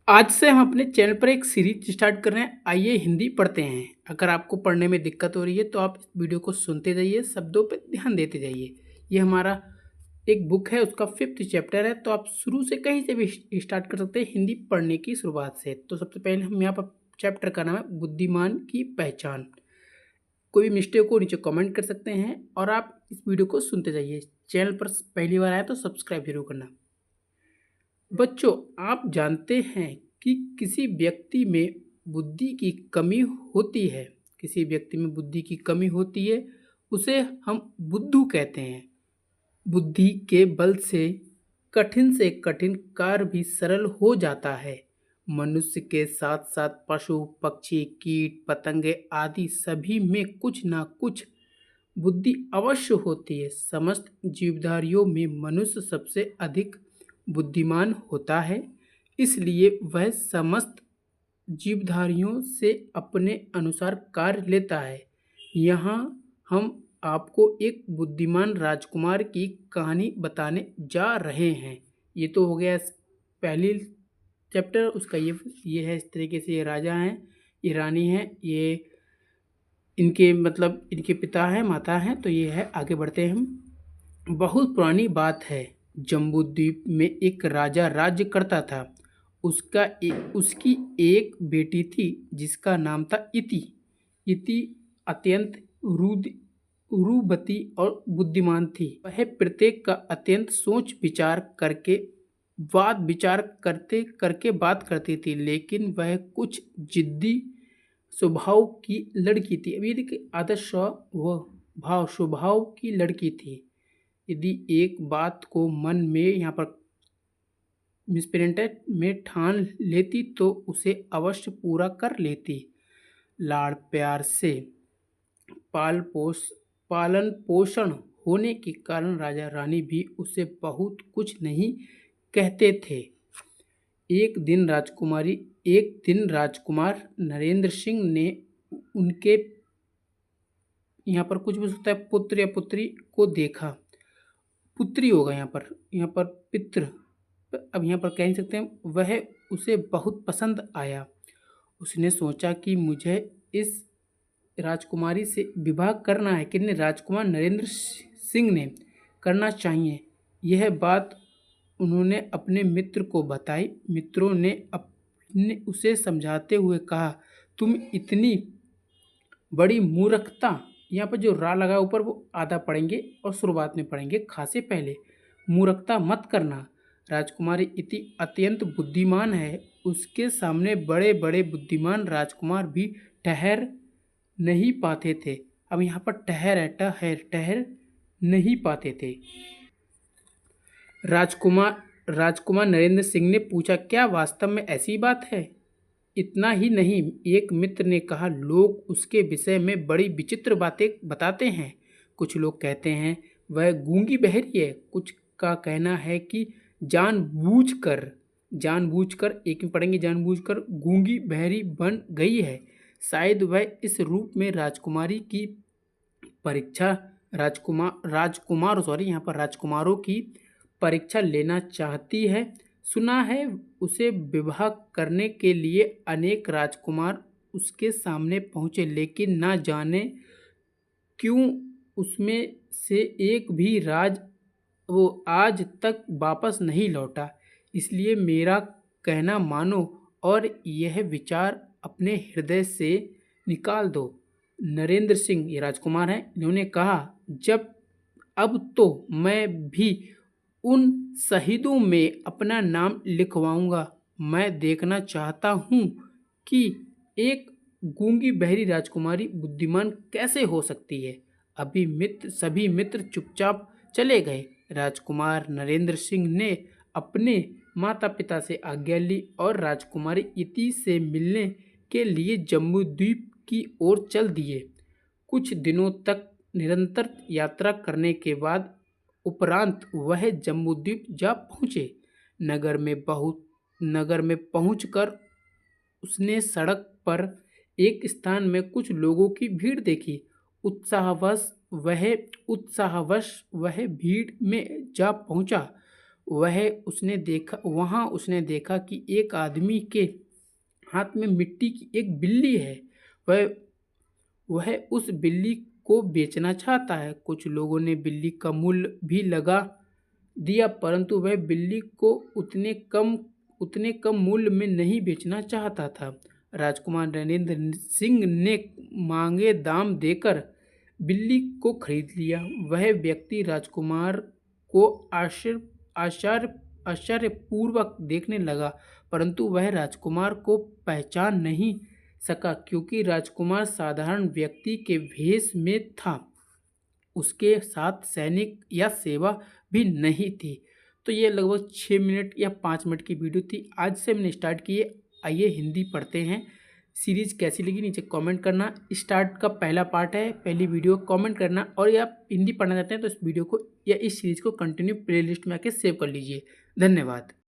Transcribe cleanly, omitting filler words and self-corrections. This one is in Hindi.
आज से हम अपने चैनल पर एक सीरीज स्टार्ट कर रहे हैं। आइए हिंदी पढ़ते हैं। अगर आपको पढ़ने में दिक्कत हो रही है तो आप इस वीडियो को सुनते जाइए, शब्दों पर ध्यान देते जाइए। ये हमारा एक बुक है, उसका 5th चैप्टर है, तो आप शुरू से कहीं से भी स्टार्ट कर सकते हैं हिंदी पढ़ने की शुरुआत से। तो सबसे पहले हम यहाँ पर चैप्टर का नाम है बुद्धिमान की पहचान। कोई भी मिस्टेक हो नीचे कमेंट कर सकते हैं और आप इस वीडियो को सुनते जाइए। चैनल पर पहली बार आए तो सब्सक्राइब जरूर करना। बच्चों, आप जानते हैं कि किसी व्यक्ति में बुद्धि की कमी होती है। किसी व्यक्ति में बुद्धि की कमी होती है, उसे हम बुद्धू कहते हैं। बुद्धि के बल से कठिन कार्य भी सरल हो जाता है। मनुष्य के साथ साथ पशु पक्षी कीट पतंगे आदि सभी में कुछ ना कुछ बुद्धि अवश्य होती है। समस्त जीवधारियों में मनुष्य सबसे अधिक बुद्धिमान होता है, इसलिए वह समस्त जीवधारियों से अपने अनुसार कार्य लेता है। यहाँ हम आपको एक बुद्धिमान राजकुमार की कहानी बताने जा रहे हैं। ये तो हो गया पहली चैप्टर उसका। ये है, इस तरीके से ये राजा हैं, ये रानी हैं, ये इनके मतलब इनके पिता हैं, माता हैं। तो ये है, आगे बढ़ते हैं हम। बहुत पुरानी बात है। जम्बूद्वीप में एक राजा राज्य करता था। उसकी एक बेटी थी जिसका नाम था इति। इति अत्यंत रूबती और बुद्धिमान थी। वह प्रत्येक का अत्यंत सोच विचार करके बात करती थी, लेकिन वह कुछ जिद्दी स्वभाव की लड़की थी। अभी देखिए, आदर्श स्वभाव की लड़की थी। यदि एक बात को मन में यहाँ पर मिसप्रिंटेड में ठान लेती तो उसे अवश्य पूरा कर लेती। लाड़ प्यार से पालन पोषण होने के कारण राजा रानी भी उसे बहुत कुछ नहीं कहते थे। एक दिन राजकुमार नरेंद्र सिंह ने उनके यहाँ पर कुछ भी होता है पुत्र या पुत्री को देखा। पुत्री होगा यहाँ पर पित्र, अब यहाँ पर कह नहीं सकते हैं। वह उसे बहुत पसंद आया। उसने सोचा कि मुझे इस राजकुमारी से विवाह करना है। कितने राजकुमार नरेंद्र सिंह ने करना चाहिए। यह बात उन्होंने अपने मित्र को बताई। मित्रों ने अपने उसे समझाते हुए कहा, तुम इतनी बड़ी मूर्खता, यहाँ पर जो रा लगा ऊपर वो आधा पढ़ेंगे और शुरुआत में पढ़ेंगे खासे पहले। मूर्खता मत करना। राजकुमारी इति अत्यंत बुद्धिमान है। उसके सामने बड़े बड़े बुद्धिमान राजकुमार भी ठहर नहीं पाते थे। अब यहाँ पर ठहर नहीं पाते थे। राजकुमार नरेंद्र सिंह ने पूछा, क्या वास्तव में ऐसी बात है? इतना ही नहीं, एक मित्र ने कहा, लोग उसके विषय में बड़ी विचित्र बातें बताते हैं। कुछ लोग कहते हैं वह गूंगी बहरी है। कुछ का कहना है कि जानबूझकर एक में पढ़ेंगे, जानबूझकर गूंगी बहरी बन गई है। शायद वह इस रूप में राजकुमारी की परीक्षा राजकुमारों की परीक्षा लेना चाहती है। सुना है उसे विवाह करने के लिए अनेक राजकुमार उसके सामने पहुंचे, लेकिन ना जाने क्यों उसमें से एक भी वो आज तक वापस नहीं लौटा। इसलिए मेरा कहना मानो और यह विचार अपने हृदय से निकाल दो। नरेंद्र सिंह, ये राजकुमार हैं, इन्होंने कहा, अब तो मैं भी उन शहीदों में अपना नाम लिखवाऊंगा। मैं देखना चाहता हूँ कि एक गूंगी बहरी राजकुमारी बुद्धिमान कैसे हो सकती है। सभी मित्र चुपचाप चले गए। राजकुमार नरेंद्र सिंह ने अपने माता पिता से आज्ञा ली और राजकुमारी इति से मिलने के लिए जम्बूद्वीप की ओर चल दिए। कुछ दिनों तक निरंतर यात्रा करने के बाद उपरांत वह जम्बूद्वीप जा पहुँचे। नगर में पहुंचकर उसने सड़क पर एक स्थान में कुछ लोगों की भीड़ देखी। उत्साहवश वह भीड़ में जा पहुंचा। वहाँ उसने देखा कि एक आदमी के हाथ में मिट्टी की एक बिल्ली है। वह उस बिल्ली को बेचना चाहता है। कुछ लोगों ने बिल्ली का मूल्य भी लगा दिया, परंतु वह बिल्ली को उतने कम मूल्य में नहीं बेचना चाहता था। राजकुमार नरेंद्र सिंह ने मांगे दाम देकर बिल्ली को खरीद लिया। वह व्यक्ति राजकुमार को आश्चर्यपूर्वक देखने लगा, परंतु वह राजकुमार को पहचान नहीं सका, क्योंकि राजकुमार साधारण व्यक्ति के भेष में था। उसके साथ सैनिक या सेवा भी नहीं थी। तो ये लगभग 6 मिनट या 5 मिनट की वीडियो थी। आज से मैंने स्टार्ट की है। आइए हिंदी पढ़ते हैं। सीरीज़ कैसी लगी नीचे कमेंट करना। स्टार्ट का पहला पार्ट है, पहली वीडियो कमेंट करना। और ये आप हिंदी पढ़ना चाहते हैं तो इस वीडियो को या इस सीरीज़ को कंटिन्यू प्लेलिस्ट में आके सेव कर लीजिए। धन्यवाद।